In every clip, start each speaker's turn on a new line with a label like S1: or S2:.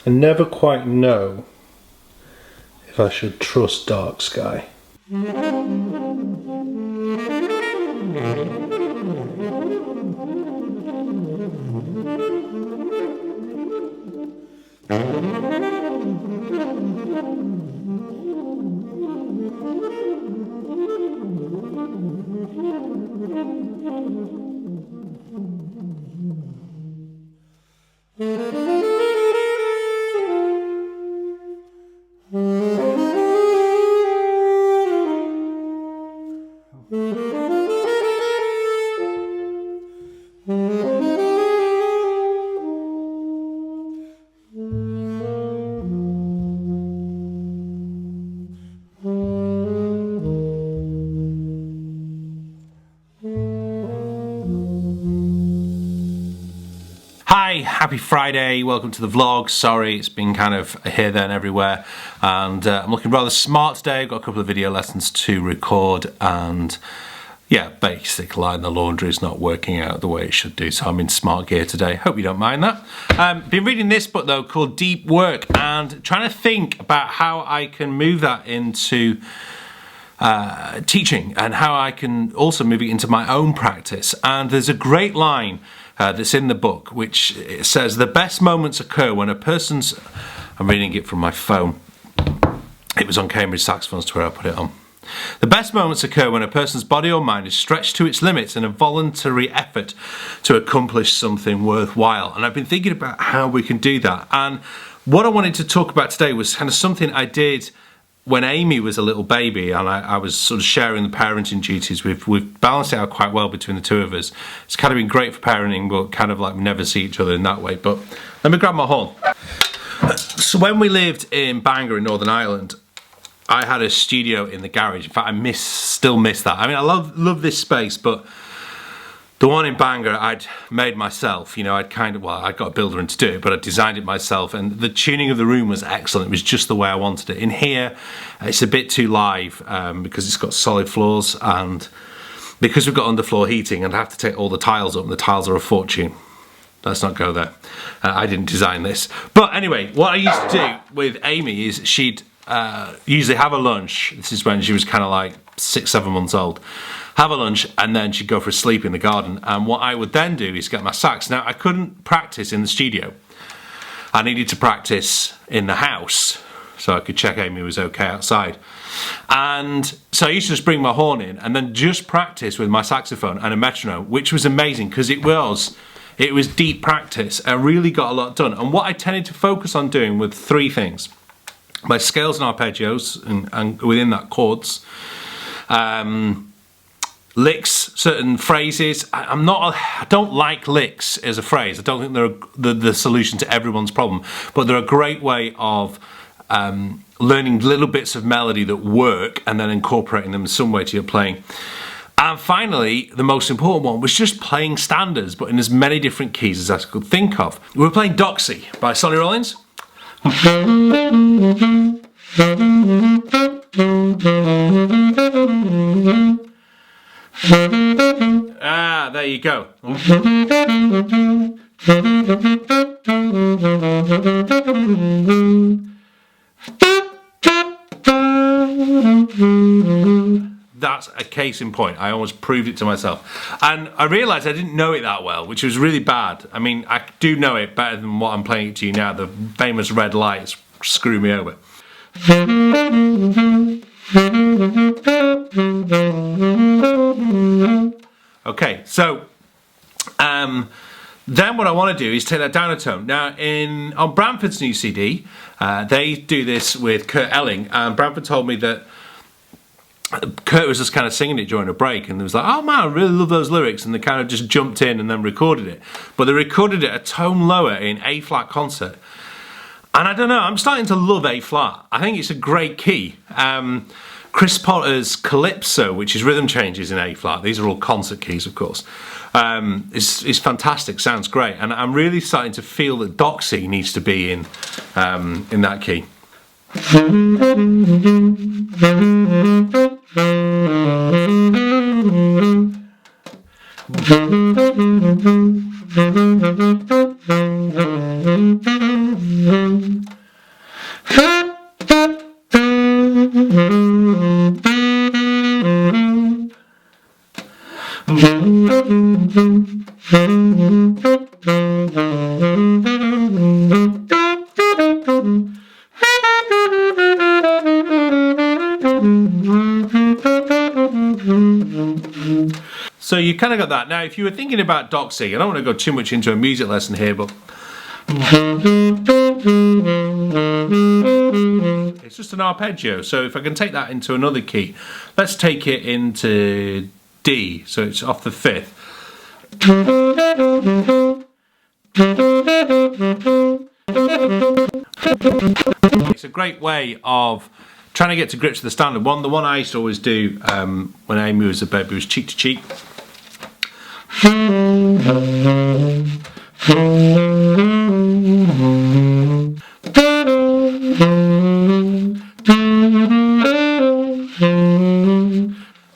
S1: I never quite know if I should trust Dark Sky. Hi, happy Friday, welcome to the vlog. Sorry, it's been kind of here, there and everywhere, and I'm looking rather smart today. I've got a couple of video lessons to record, and yeah, basic line, the laundry is not working out the way it should do, so I'm in smart gear today. Hope you don't mind that. Been reading this book though called Deep Work, and trying to think about how I can move that into teaching, and how I can also move it into my own practice. And there's a great line that's in the book which says the best moments occur when a person's, I'm reading it from my phone, it was on Cambridge Saxophones to where I put it on. The best moments occur when a person's body or mind is stretched to its limits in a voluntary effort to accomplish something worthwhile. And I've been thinking about how we can do that, and what I wanted to talk about today was kind of something I did when Amy was a little baby, and I was sort of sharing the parenting duties. We've balanced it out quite well between the two of us. It's kind of been great for parenting, but kind of like we never see each other in that way. But let me grab my horn. So when we lived in Bangor in Northern Ireland, I had a studio in the garage. In fact, I still miss that. I mean, I love this space, but the one in Bangor I'd made myself. You know, I got a builder in to do it, but I designed it myself, and the tuning of the room was excellent. It was just the way I wanted it. In here, it's a bit too live because it's got solid floors, and because we've got underfloor heating, and I have to take all the tiles up, and the tiles are a fortune. Let's not go there. I didn't design this. But anyway, what I used to do with Amy is she'd usually have a lunch. This is when she was kind of like 6-7 months old. Have a lunch, and then she'd go for a sleep in the garden. And what I would then do is get my sax. Now, I couldn't practice in the studio. I needed to practice in the house so I could check Amy was okay outside. And so I used to just bring my horn in and then just practice with my saxophone and a metronome, which was amazing because it was deep practice. I really got a lot done. And what I tended to focus on doing were three things: my scales and arpeggios, and within that chords, licks, certain phrases. I don't like licks as a phrase. I don't think they're the solution to everyone's problem, but they're a great way of learning little bits of melody that work and then incorporating them in some way to your playing. And finally, the most important one was just playing standards, but in as many different keys as I could think of. We were playing Doxy by Sonny Rollins. Ah, there you go. That's a case in point. I almost proved it to myself. And I realised I didn't know it that well, which was really bad. I mean, I do know it better than what I'm playing it to you now. The famous red lights screw me over. Okay, so then what I want to do is take that down a tone. Now, on Bramford's new CD, they do this with Kurt Elling, and Bramford told me that Kurt was just kind of singing it during a break, and they was like, oh man, I really love those lyrics, and they kind of just jumped in and then recorded it. But they recorded it a tone lower in A-flat concert. And I don't know, I'm starting to love A-flat. I think it's a great key. Chris Potter's Calypso, which is rhythm changes in A-flat, these are all concert keys, of course, is fantastic, sounds great. And I'm really starting to feel that Doxy needs to be in that key. you kind of got that. Now, if you were thinking about doxing, I don't want to go too much into a music lesson here, but it's just an arpeggio. So if I can take that into another key, let's take it into D. So it's off the 5th. It's a great way of trying to get to grips with the standard one. The one I used to always do when Amy was a baby was cheek to cheek.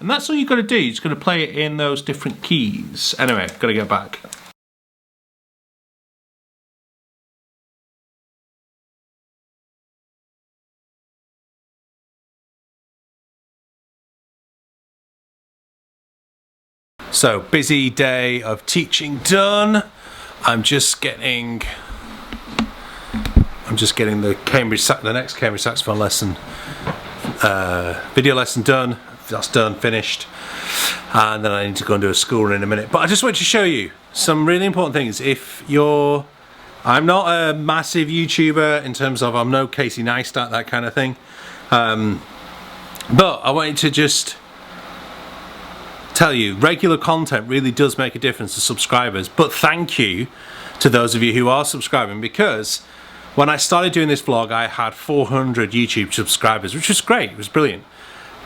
S1: And that's all you've got to do. You're just got to play it in those different keys. Anyway, got to get back. So, busy day of teaching done. I'm just getting the next Cambridge saxophone lesson, video lesson done. That's done, finished, and then I need to go and do a school run in a minute. But I just want to show you some really important things. I'm not a massive YouTuber in terms of I'm no Casey Neistat, that kind of thing, but I wanted to just tell you, regular content really does make a difference to subscribers. But thank you to those of you who are subscribing, because when I started doing this vlog I had 400 YouTube subscribers, which was great, it was brilliant.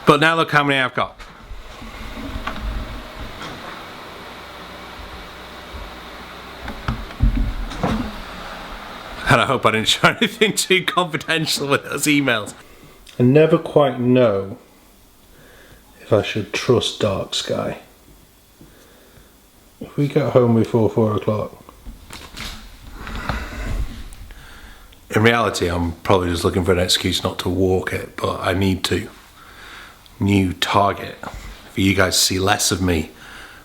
S1: But now look how many I've got. And I hope I didn't show anything too confidential with those emails. I never quite know if I should trust Dark Sky. If we get home before 4 o'clock. In reality, I'm probably just looking for an excuse not to walk it, but I need to. New target for you guys to see less of me,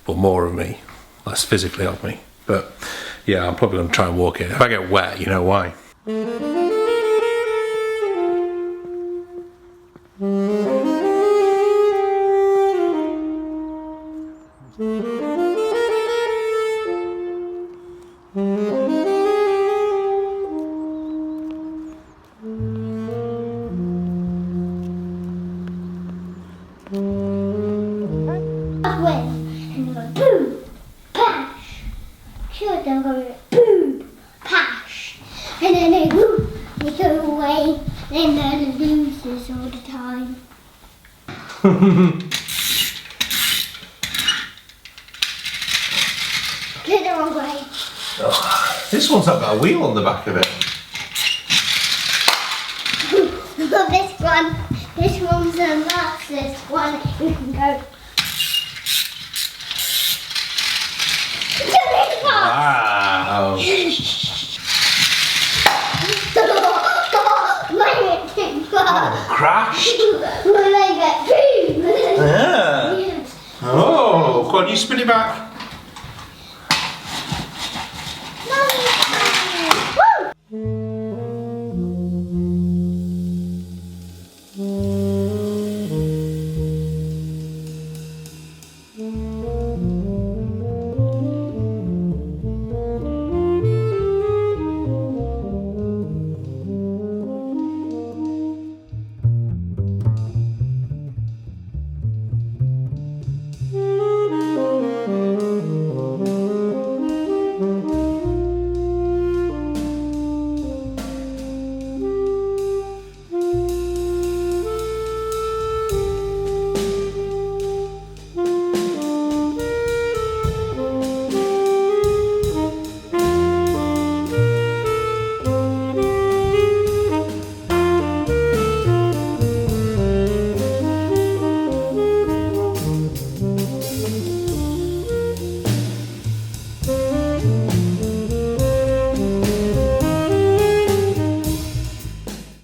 S1: but more of me. Less physically of me. But yeah, I'm probably going to try and walk it. If I get wet, you know why.
S2: And go boom, pash. Sure, then go boom, pash. And then they whoop, they go away. And then the losers all the time. Go the wrong way.
S1: Oh, this one's not got a wheel on the back of it.
S2: This one's the fastest one. You can go.
S1: Wow. Oh, crashed.
S2: Yeah.
S1: Oh, go on, you spin it back.